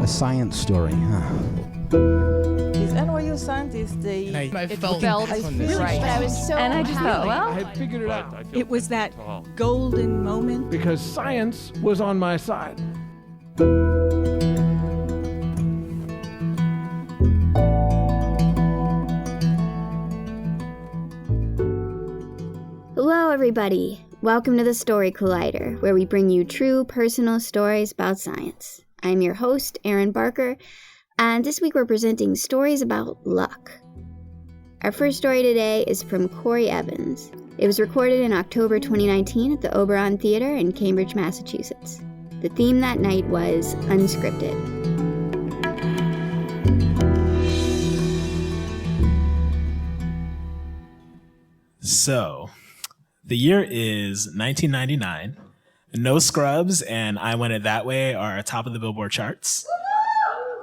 A science story, huh? These NYU scientists, I felt right. But I was so And I just thought, well, I had figured it out it was that golden moment. because science was on my side. Hello, everybody. Welcome to the Story Collider, where we bring you true personal stories about science. I'm your host, Erin Barker, and this week we're presenting stories about luck. Our first story today is from Kory Evans. It was recorded in October 2019 at the Oberon Theatre in Cambridge, Massachusetts. The theme that night was unscripted. So, the year is 1999. No Scrubs and I Want It That Way are top of the Billboard charts.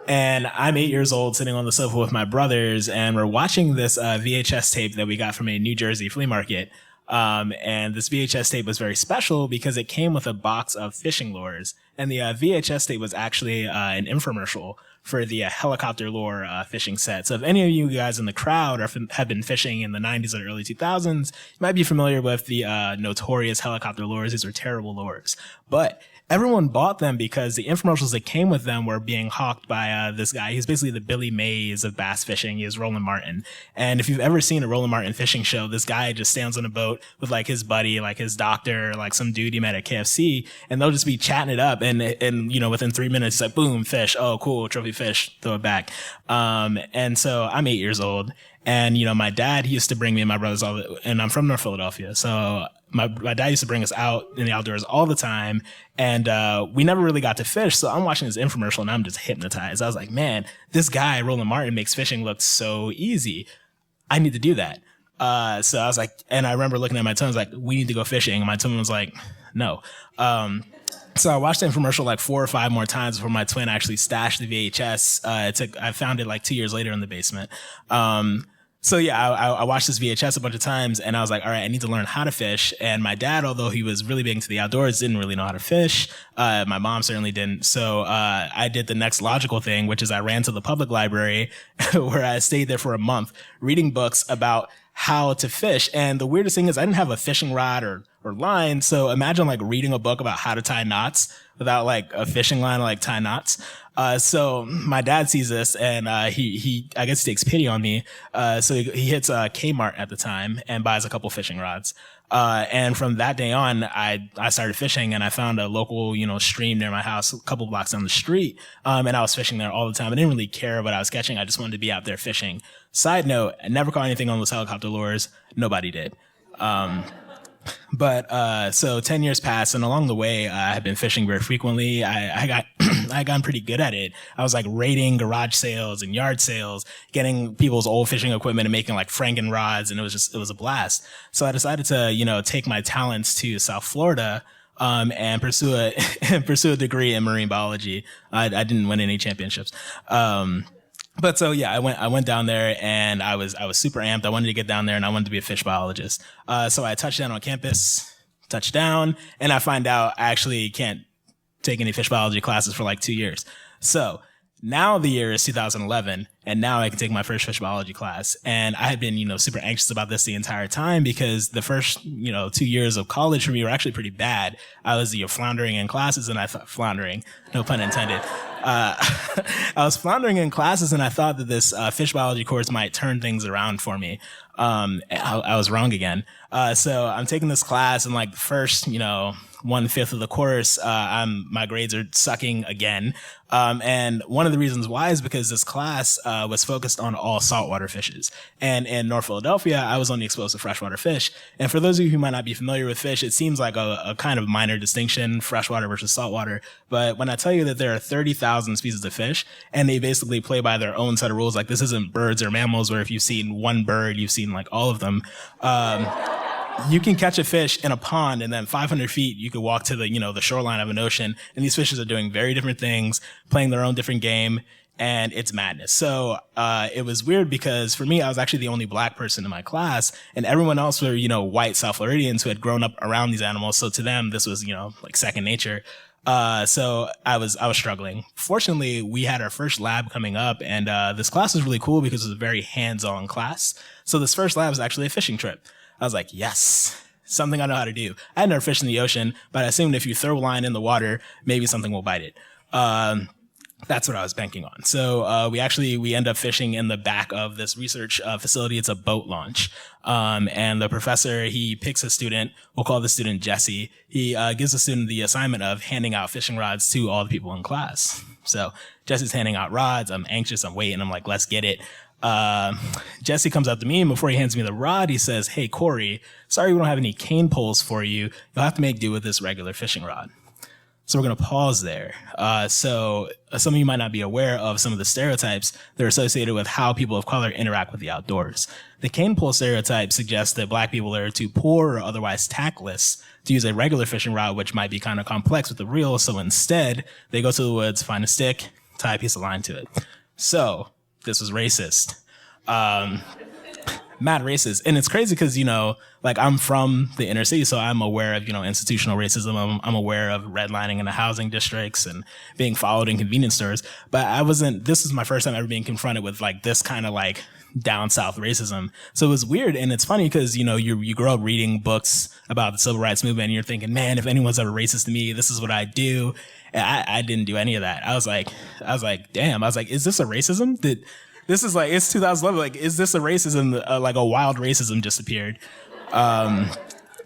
And I'm 8 years old sitting on the sofa with my brothers, and we're watching this VHS tape that we got from a New Jersey flea market. And this VHS tape was very special because it came with a box of fishing lures. And the VHS tape was actually an infomercial for the helicopter lure fishing set. So if any of you guys in the crowd have been fishing in the 90s or early 2000s, you might be familiar with the notorious helicopter lures. These are terrible lures. But everyone bought them because the infomercials that came with them were being hawked by this guy. He's basically the Billy Mays of bass fishing. He is Roland Martin. And if you've ever seen a Roland Martin fishing show, this guy just stands on a boat with like his buddy, like his doctor, like some dude he met at KFC, and they'll just be chatting it up. And you know, within 3 minutes, it's like, boom, fish. Oh, cool. Trophy fish. Throw it back. And so I'm 8 years old. And, you know, my dad, he used to bring me and my brothers and I'm from North Philadelphia. So my dad used to bring us out in the outdoors all the time. And, we never really got to fish. So I'm watching this infomercial and I'm just hypnotized. I was like, man, this guy, Roland Martin, makes fishing look so easy. I need to do that. So I was like, and I remember looking at my twin, I was like, we need to go fishing. And my twin was like, no. So I watched the infomercial like 4 or 5 more times before my twin actually stashed the VHS. I found it like 2 years later in the basement. So yeah, I watched this VHS a bunch of times and I was like, all right, I need to learn how to fish. And my dad, although he was really big into the outdoors, didn't really know how to fish. My mom certainly didn't. So, I did the next logical thing, which is I ran to the public library where I stayed there for a month reading books about how to fish. And the weirdest thing is I didn't have a fishing rod or line. So imagine like reading a book about how to tie knots without like a fishing line to like tie knots. So my dad sees this and, he I guess he takes pity on me. So he hits, Kmart at the time and buys a couple fishing rods. And from that day on, I started fishing and I found a local, you know, stream near my house, a couple blocks down the street. And I was fishing there all the time. I didn't really care what I was catching. I just wanted to be out there fishing. Side note, I never caught anything on those helicopter lures. Nobody did. But so 10 years passed, and along the way, I had been fishing very frequently. I gotten pretty good at it. I was like raiding garage sales and yard sales, getting people's old fishing equipment and making like Franken rods, and it was a blast. So I decided to, you know, take my talents to South Florida, and pursue a degree in marine biology. I didn't win any championships. But so yeah, I went down there and I was super amped. I wanted to get down there and I wanted to be a fish biologist. So I touched down on campus, and I find out I actually can't take any fish biology classes for like 2 years. So now the year is 2011 and now I can take my first fish biology class. And I had been, you know, super anxious about this the entire time because the first, you know, 2 years of college for me were actually pretty bad. I was, you know, floundering in classes and I thought floundering, no pun intended. I was floundering in classes and I thought that this fish biology course might turn things around for me. I was wrong again. So I'm taking this class and like the first, you know, 1/5 of the course, my grades are sucking again. And one of the reasons why is because this class was focused on all saltwater fishes. And in North Philadelphia, I was only exposed to freshwater fish. And for those of you who might not be familiar with fish, it seems like a kind of minor distinction, freshwater versus saltwater. But when I tell you that there are 30,000 species of fish, and they basically play by their own set of rules, like this isn't birds or mammals where if you've seen one bird, you've seen like all of them. You can catch a fish in a pond and then 500 feet, you could walk to the, you know, the shoreline of an ocean. And these fishes are doing very different things, playing their own different game. And it's madness. So, it was weird because for me, I was actually the only black person in my class and everyone else were, you know, white South Floridians who had grown up around these animals. So to them, this was, you know, like second nature. So I was struggling. Fortunately, we had our first lab coming up, and this class was really cool because it was a very hands-on class. So this first lab was actually a fishing trip. I was like, yes, something I know how to do. I had never fished in the ocean, but I assumed if you throw a line in the water, maybe something will bite it. That's what I was banking on. So we end up fishing in the back of this research facility. It's a boat launch. And the professor, he picks a student. We'll call the student Jesse. He gives the student the assignment of handing out fishing rods to all the people in class. So Jesse's handing out rods. I'm anxious. I'm waiting. I'm like, let's get it. Jesse comes up to me, and before he hands me the rod, he says, "Hey, Kory, sorry we don't have any cane poles for you. You'll have to make do with this regular fishing rod." So we're going to pause there. So some of you might not be aware of some of the stereotypes that are associated with how people of color interact with the outdoors. The cane pole stereotype suggests that Black people are too poor or otherwise tactless to use a regular fishing rod, which might be kind of complex with the reel. So instead, they go to the woods, find a stick, tie a piece of line to it. So this was racist. Mad racist. And it's crazy because, like I'm from the inner city, so I'm aware of, institutional racism. I'm aware of redlining in the housing districts and being followed in convenience stores. But this is my first time ever being confronted with like this kind of like down south racism. So it was weird. And it's funny because, you grow up reading books about the civil rights movement and you're thinking, man, if anyone's ever racist to me, this is what I do. And I didn't do any of that. I was like, damn, is this a racism? This is like, it's 2011. Like, is this a racism? Like a wild racism just appeared.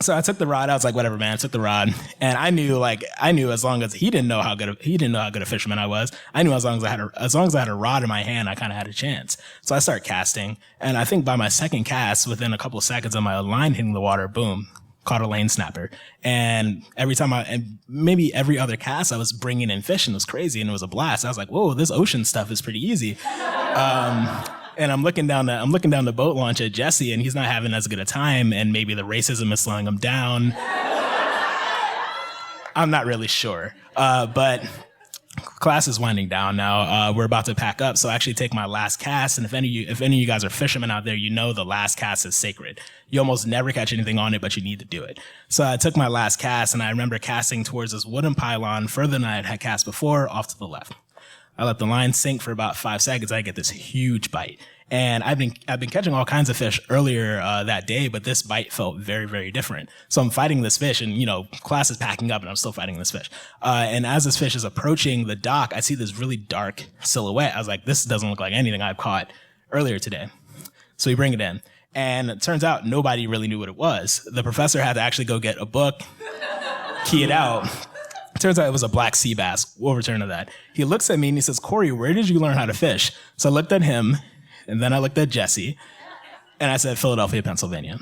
So I took the rod. I was like, whatever, man. I took the rod, and I knew as long as he didn't know how good a fisherman I was. I knew as long as I had a rod in my hand, I kind of had a chance. So I started casting, and I think by my second cast, within a couple of seconds of my line hitting the water, boom, caught a lane snapper. And maybe every other cast, I was bringing in fish, and it was crazy, and it was a blast. I was like, whoa, this ocean stuff is pretty easy. And I'm looking down the boat launch at Jesse, and he's not having as good a time, and maybe the racism is slowing him down. I'm not really sure. But class is winding down now. We're about to pack up, so I actually take my last cast. And if any of you guys are fishermen out there, the last cast is sacred. You almost never catch anything on it, but you need to do it. So I took my last cast, and I remember casting towards this wooden pylon further than I had cast before, off to the left. I let the line sink for about 5 seconds. I get this huge bite. And I've been catching all kinds of fish earlier that day, but this bite felt very, very different. So I'm fighting this fish, and class is packing up, and I'm still fighting this fish. And as this fish is approaching the dock, I see this really dark silhouette. I was like, this doesn't look like anything I've caught earlier today. So we bring it in, and it turns out nobody really knew what it was. The professor had to actually go get a book, key it out. It turns out it was a black sea bass. We'll return to that. He looks at me and he says, "Kory, where did you learn how to fish?" So I looked at him, and then I looked at Jesse, and I said, "Philadelphia, Pennsylvania."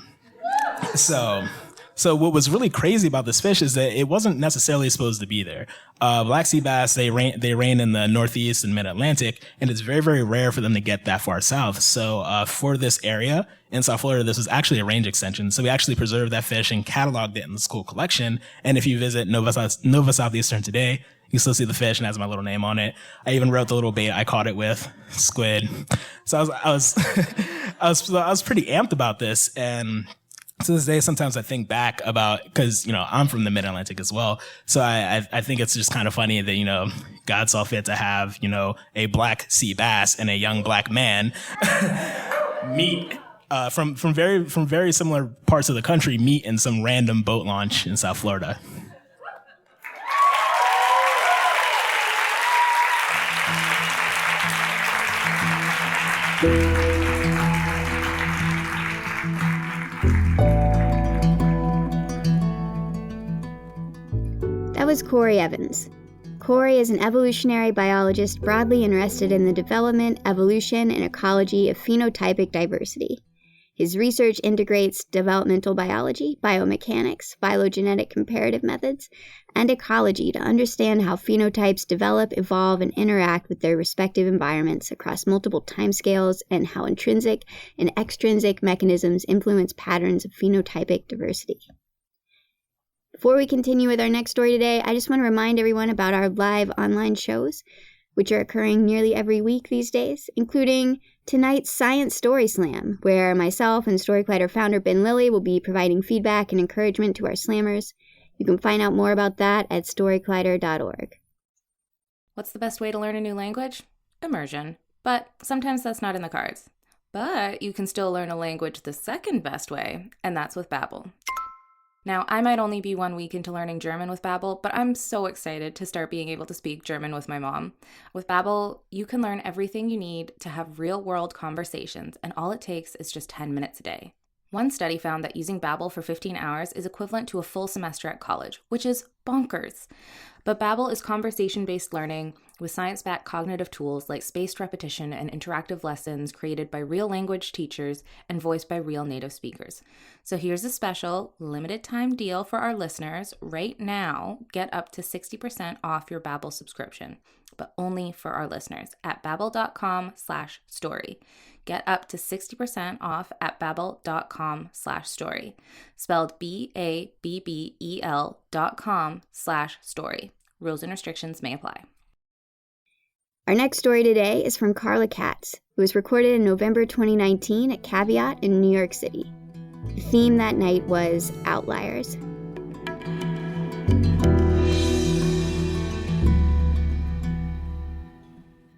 So what was really crazy about this fish is that it wasn't necessarily supposed to be there. Black sea bass, they reign in the Northeast and Mid-Atlantic, and it's very, very rare for them to get that far south. So for this area in South Florida, this was actually a range extension. So we actually preserved that fish and cataloged it in the school collection. And if you visit Nova Southeastern today, you still see the fish, and it has my little name on it. I even wrote the little bait I caught it with, squid. So I was pretty amped about this. And to this day, sometimes I think back about, because, I'm from the Mid-Atlantic as well. So I think it's just kind of funny that, God saw fit to have, a black sea bass and a young black man meet from very similar parts of the country, meet in some random boat launch in South Florida. That was Kory Evans. Kory is an evolutionary biologist broadly interested in the development, evolution, and ecology of phenotypic diversity. His research integrates developmental biology, biomechanics, phylogenetic comparative methods, and ecology to understand how phenotypes develop, evolve, and interact with their respective environments across multiple timescales, and how intrinsic and extrinsic mechanisms influence patterns of phenotypic diversity. Before we continue with our next story today, I just want to remind everyone about our live online shows, which are occurring nearly every week these days, including tonight's Science Story Slam, where myself and Story Collider founder Ben Lilly will be providing feedback and encouragement to our slammers. You can find out more about that at storycollider.org. What's the best way to learn a new language? Immersion. But sometimes that's not in the cards. But you can still learn a language the second best way, and that's with Babbel. Now, I might only be 1 week into learning German with Babbel, but I'm so excited to start being able to speak German with my mom. With Babbel, you can learn everything you need to have real-world conversations, and all it takes is just 10 minutes a day. One study found that using Babbel for 15 hours is equivalent to a full semester at college, which is bonkers. But Babbel is conversation-based learning with science-backed cognitive tools like spaced repetition and interactive lessons created by real language teachers and voiced by real native speakers. So here's a special limited-time deal for our listeners. Right now, get up to 60% off your Babbel subscription, but only for our listeners at babbel.com/story. Get up to 60% off at babbel.com/story. Spelled BABBEL.com/story. Rules and restrictions may apply. Our next story today is from Carla Katz, who was recorded in November 2019 at Caveat in New York City. The theme that night was outliers.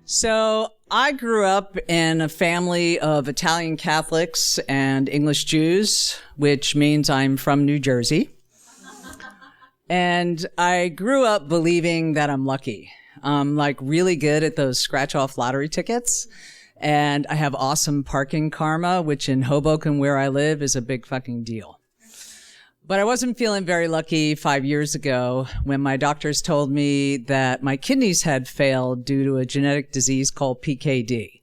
So I grew up in a family of Italian Catholics and English Jews, which means I'm from New Jersey. And I grew up believing that I'm lucky. I'm like really good at those scratch-off lottery tickets. And I have awesome parking karma, which in Hoboken, where I live, is a big fucking deal. But I wasn't feeling very lucky 5 years ago when my doctors told me that my kidneys had failed due to a genetic disease called PKD.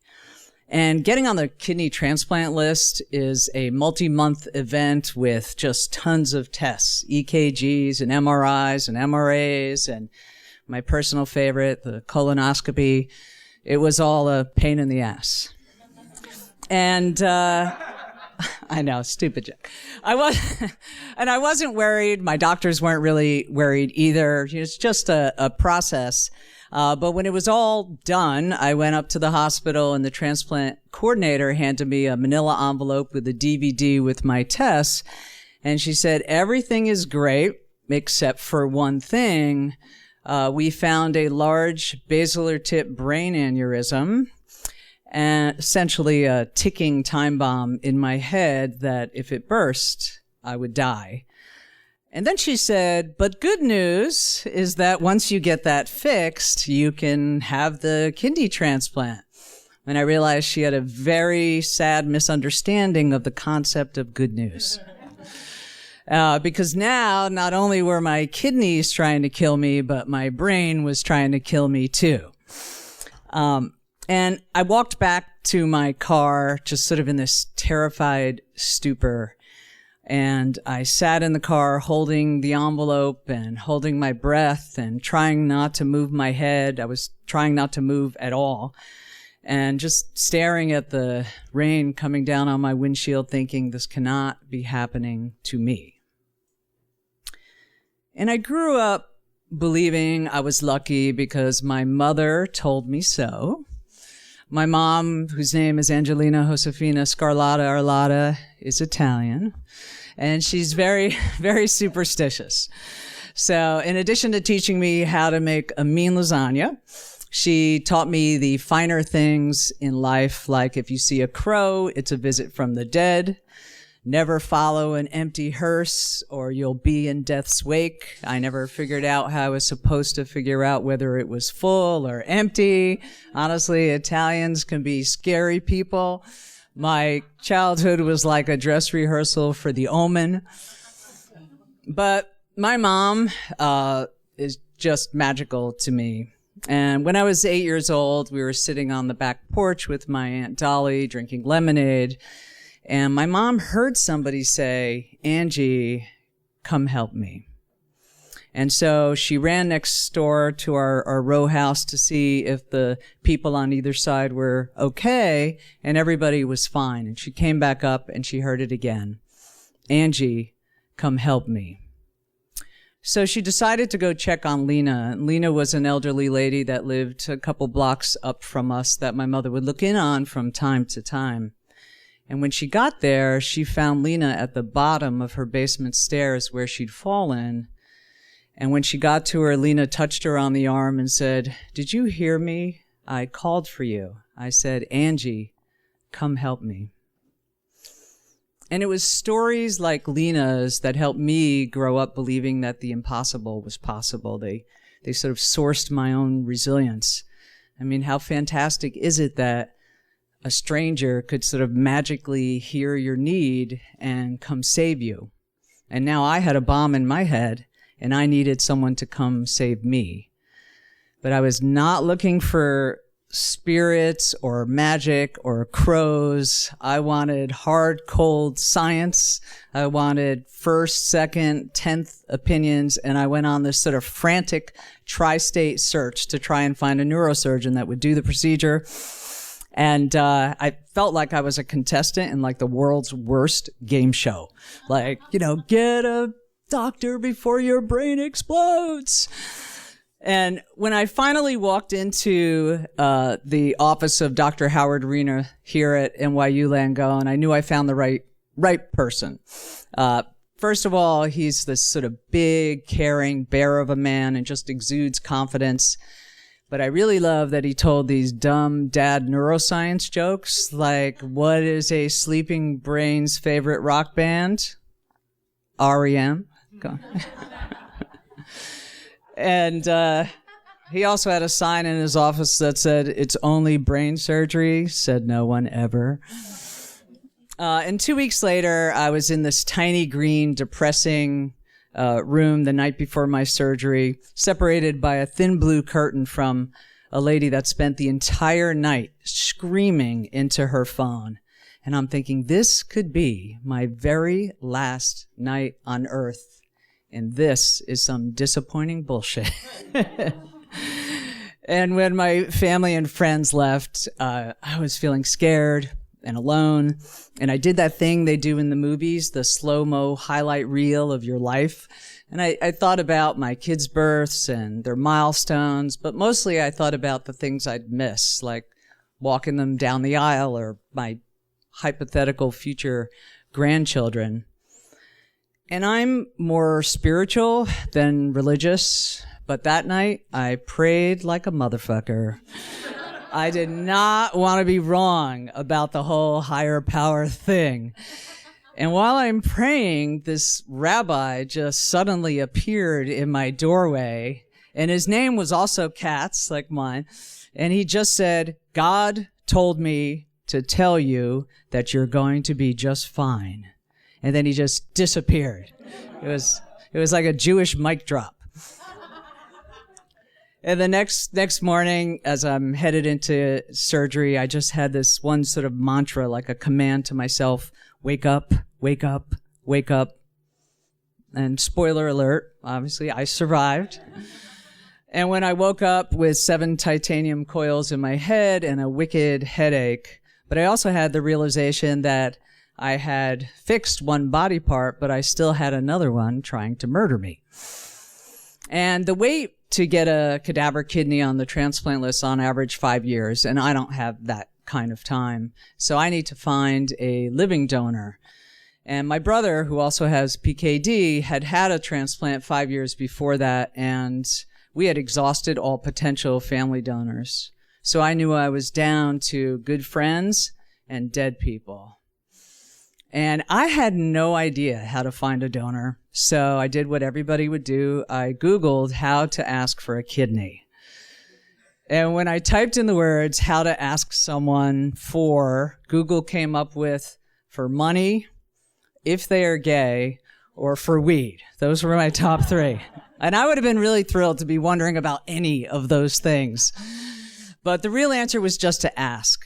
And getting on the kidney transplant list is a multi-month event with just tons of tests, EKGs and MRIs and MRAs and my personal favorite, the colonoscopy. It was all a pain in the ass. And, I know, stupid joke. I wasn't worried. My doctors weren't really worried either. It's just a process. But when it was all done, I went up to the hospital and the transplant coordinator handed me a manila envelope with a DVD with my tests. And she said, everything is great except for one thing. We found a large basilar tip brain aneurysm, and essentially a ticking time bomb in my head that if it burst, I would die. And then she said, but good news is that once you get that fixed, you can have the kidney transplant. And I realized she had a very sad misunderstanding of the concept of good news. Because now, not only were my kidneys trying to kill me, but my brain was trying to kill me too. And I walked back to my car, just sort of in this terrified stupor. And I sat in the car holding the envelope and holding my breath and trying not to move my head. I was trying not to move at all. And just staring at the rain coming down on my windshield, thinking this cannot be happening to me. And I grew up believing I was lucky because my mother told me so. My mom, whose name is Angelina Josefina Scarlata Arlata, is Italian, and she's very, very superstitious. So in addition to teaching me how to make a mean lasagna, she taught me the finer things in life, like if you see a crow, it's a visit from the dead. Never follow an empty hearse or you'll be in death's wake. I never figured out how I was supposed to figure out whether it was full or empty. Honestly, Italians can be scary people. My childhood was like a dress rehearsal for The Omen. But my mom is just magical to me. And when I was 8 years old, we were sitting on the back porch with my Aunt Dolly drinking lemonade. And my mom heard somebody say, Angie, come help me. And so she ran next door to our row house to see if the people on either side were okay, and everybody was fine. And she came back up and she heard it again. Angie, come help me. So she decided to go check on Lena. Lena was an elderly lady that lived a couple blocks up from us that my mother would look in on from time to time. And when she got there, she found Lena at the bottom of her basement stairs where she'd fallen, And when she got to her, Lena touched her on the arm and said, "Did you hear me? I called for you." I said, "Angie, come help me." And it was stories like Lena's that helped me grow up believing that the impossible was possible. They sort of sourced my own resilience. I mean, how fantastic is it that a stranger could sort of magically hear your need and come save you? And now I had a bomb in my head, and I needed someone to come save me. But I was not looking for spirits or magic or crows. I wanted hard, cold science. I wanted first, second, 10th opinions, and I went on this sort of frantic tri-state search to try and find a neurosurgeon that would do the procedure. And I felt like I was a contestant in like the world's worst game show. Like, get a doctor before your brain explodes. And when I finally walked into the office of Dr. Howard Reiner here at NYU Langone, I knew I found the right person. First of all, he's this sort of big, caring bear of a man and just exudes confidence. But I really love that he told these dumb dad neuroscience jokes, like, what is a sleeping brain's favorite rock band? REM. And he also had a sign in his office that said, "It's only brain surgery," said no one ever. And 2 weeks later, I was in this tiny, green, depressing room the night before my surgery, separated by a thin blue curtain from a lady that spent the entire night screaming into her phone. And I'm thinking, this could be my very last night on Earth. And this is some disappointing bullshit. And when my family and friends left, I was feeling scared and alone. And I did that thing they do in the movies, the slow-mo highlight reel of your life. And I thought about my kids' births and their milestones, but mostly I thought about the things I'd miss, like walking them down the aisle or my hypothetical future grandchildren. And I'm more spiritual than religious, but that night I prayed like a motherfucker. I did not want to be wrong about the whole higher power thing. And while I'm praying, this rabbi just suddenly appeared in my doorway, and his name was also Katz, like mine, and he just said, "God told me to tell you that you're going to be just fine." And then he just disappeared. It was like a Jewish mic drop. And the next morning, as I'm headed into surgery, I just had this one sort of mantra, like a command to myself: wake up, wake up, wake up. And spoiler alert, obviously, I survived. And when I woke up with 7 titanium coils in my head and a wicked headache, but I also had the realization that I had fixed one body part, but I still had another one trying to murder me. And the wait to get a cadaver kidney on the transplant list on average 5 years, and I don't have that kind of time. So I need to find a living donor. And my brother, who also has PKD, had a transplant 5 years before that, and we had exhausted all potential family donors. So I knew I was down to good friends and dead people. And I had no idea how to find a donor, so I did what everybody would do. I Googled how to ask for a kidney. And when I typed in the words, how to ask someone for, Google came up with for money, if they are gay, or for weed. Those were my top 3. And I would have been really thrilled to be wondering about any of those things. But the real answer was just to ask.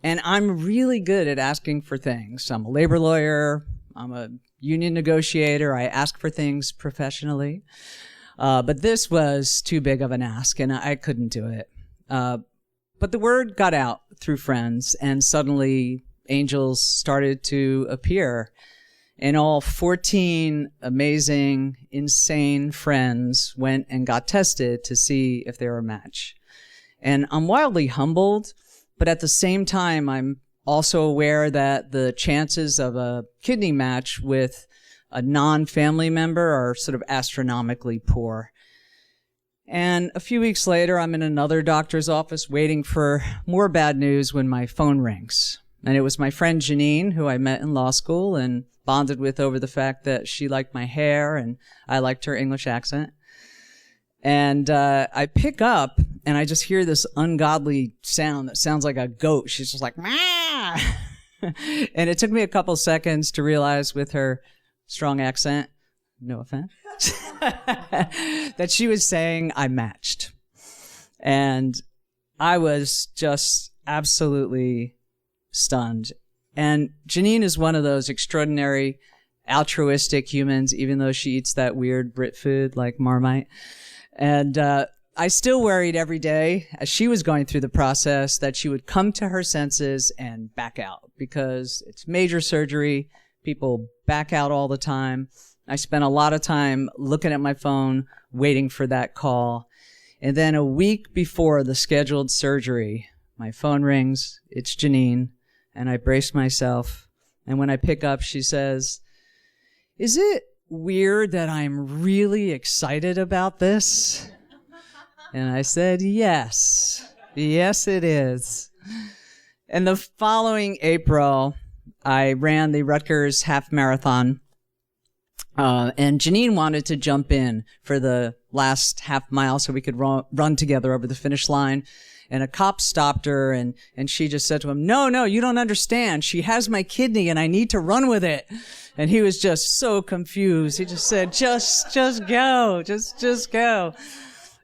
And I'm really good at asking for things. I'm a labor lawyer. I'm a union negotiator. I ask for things professionally. But this was too big of an ask, and I couldn't do it. But the word got out through friends, and suddenly angels started to appear. And all 14 amazing, insane friends went and got tested to see if they were a match. And I'm wildly humbled, but at the same time, I'm also aware that the chances of a kidney match with a non-family member are sort of astronomically poor. And a few weeks later, I'm in another doctor's office waiting for more bad news when my phone rings. And it was my friend Janine, who I met in law school and bonded with over the fact that she liked my hair and I liked her English accent. And I pick up and I just hear this ungodly sound that sounds like a goat. She's just like, "Mah!" And it took me a couple seconds to realize with her strong accent, no offense, that she was saying I matched. And I was just absolutely stunned. And Janine is one of those extraordinary altruistic humans, even though she eats that weird Brit food like Marmite. And I still worried every day as she was going through the process that she would come to her senses and back out, because it's major surgery. People back out all the time. I spent a lot of time looking at my phone, waiting for that call. And then a week before the scheduled surgery, my phone rings. It's Janine. And I brace myself. And when I pick up, she says, "Is it weird that I'm really excited about this?" And I said, yes. Yes, it is. And the following April, I ran the Rutgers half marathon. And Janine wanted to jump in for the last half mile so we could run together over the finish line. And a cop stopped her and she just said to him, no, you don't understand. She has my kidney and I need to run with it. And he was just so confused. He just said, just go, just go.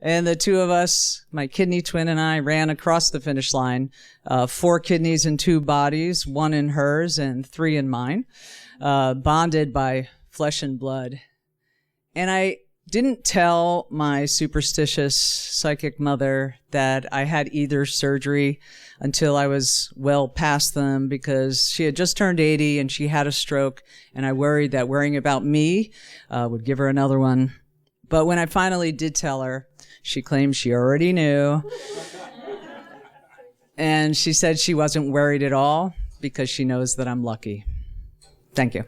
And the two of us, my kidney twin and I, ran across the finish line, 4 kidneys in 2 bodies, 1 in hers and 3 in mine, bonded by flesh and blood. And I didn't tell my superstitious psychic mother that I had either surgery until I was well past them, because she had just turned 80 and she had a stroke, and I worried that worrying about me would give her another one. But when I finally did tell her, she claimed she already knew. And she said she wasn't worried at all because she knows that I'm lucky. Thank you.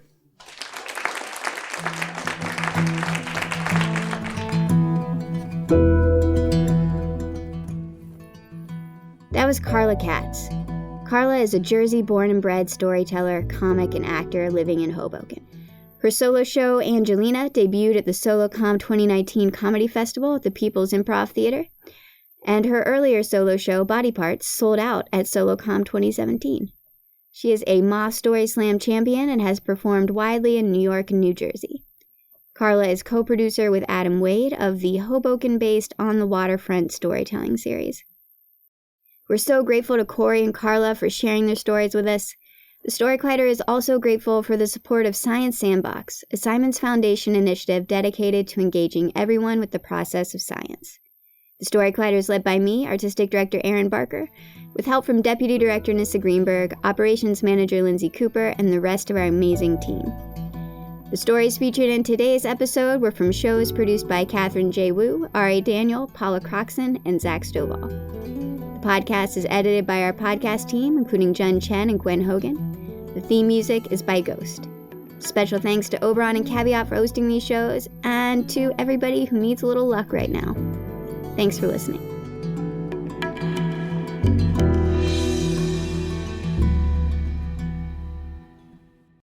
That was Carla Katz. Carla is a Jersey born and bred storyteller, comic, and actor living in Hoboken. Her solo show, Angelina, debuted at the SOLOCOM 2019 Comedy Festival at the Peoples Improv Theater, and her earlier solo show, Body Parts, sold out at SOLOCOM 2017. She is a Moth StorySLAM Champion and has performed widely in New York and New Jersey. Carla is co-producer with Adam Wade of the Hoboken-based On the Waterfront storytelling series. We're so grateful to Kory and Carla for sharing their stories with us. The Story Collider is also grateful for the support of Science Sandbox, a Simons Foundation initiative dedicated to engaging everyone with the process of science. The Story Collider is led by me, Artistic Director Erin Barker, with help from Deputy Director Nissa Greenberg, Operations Manager Lindsay Cooper, and the rest of our amazing team. The stories featured in today's episode were from shows produced by Catherine J. Wu, R.A. Daniel, Paula Croxon, and Zach Stovall. The podcast is edited by our podcast team, including Jen Chen and Gwen Hogan. The theme music is by Ghost. Special thanks to Oberon and Caveat for hosting these shows, and to everybody who needs a little luck right now. Thanks for listening.